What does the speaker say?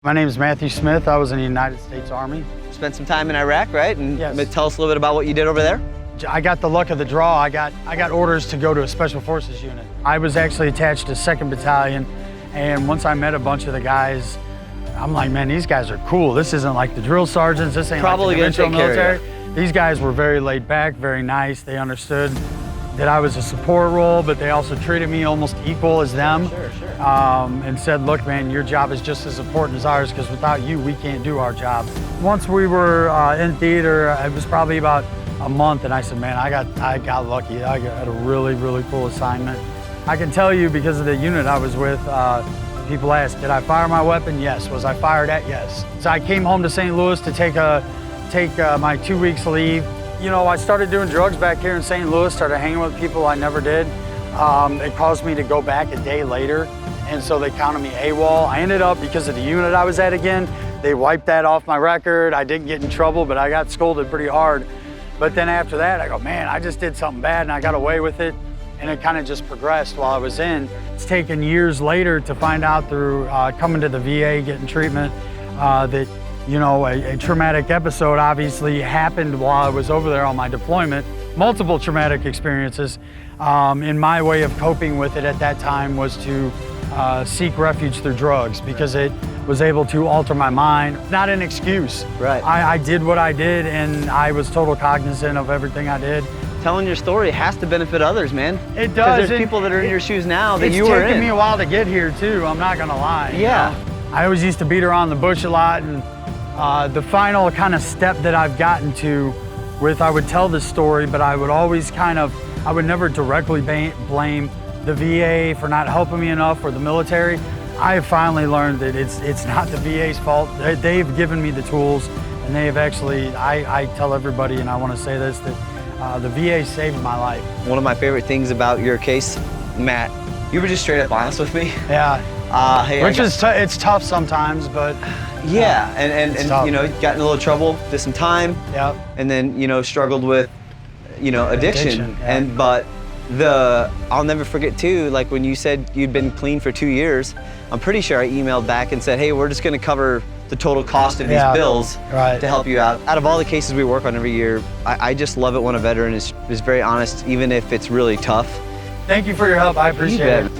My name is Matthew Smith. I was in the United States Army. Spent some time in Iraq, right? And Yes. tell us a little bit about what you did over there. I got the luck of the draw. I got orders to go to a Special Forces unit. I was actually attached to 2nd Battalion, and once I met a bunch of the guys, I'm like, man, these guys are cool. This isn't like the drill sergeants. This ain't Probably like the gonna conventional take care of military. These guys were very laid back, very nice. They understood that I was a support role, but they also treated me almost equal as them. Sure. And said, look, man, your job is just as important as ours because without you, we can't do our job. Once we were in theater, it was probably about a month, and I said, man, I got lucky. I had a really, really cool assignment. I can tell you because of the unit I was with, people ask, did I fire my weapon? Yes. Was I fired at? Yes. So I came home to St. Louis to take my 2 weeks leave. You know, I started doing drugs back here in St. Louis, started hanging with people I never did. It caused me to go back a day later, and so they counted me AWOL. I ended up, because of the unit I was at again, they wiped that off my record. I didn't get in trouble, but I got scolded pretty hard. But then after that, I go, man, I just did something bad and I got away with it. And it kind of just progressed while I was in. It's taken years later to find out through coming to the VA, getting treatment, that you know, a traumatic episode obviously happened while I was over there on my deployment. Multiple traumatic experiences. And my way of coping with it at that time was to seek refuge through drugs because it was able to alter my mind. Not an excuse. Right. I did what I did, and I was total cognizant of everything I did. Telling your story has to benefit others, man. It does. Because there's people that are in your shoes now that you were in. It's taken me a while to get here too, I'm not gonna lie. Yeah. You know? I always used to beat around the bush a lot, and the final kind of step that I've gotten to with, I would tell this story, but I would always I would never directly blame the VA for not helping me enough or the military. I have finally learned that it's not the VA's fault. They've given me the tools, and they have actually, I tell everybody, and I want to say this, that the VA saved my life. One of my favorite things about your case, Matt, you were just straight up honest with me. Yeah. Hey, Which is it's tough sometimes, but yeah, and tough. you know, got in a little trouble, did some time, yeah. and then you know struggled with, you know, addiction. Yeah. But I'll never forget too, like when you said you'd been clean for 2 years, I'm pretty sure I emailed back and said, hey, we're just going to cover the total cost of these bills right. to help you out. Out of all the cases we work on every year, I just love it when a veteran is very honest, even if it's really tough. Thank you for your help. I appreciate it.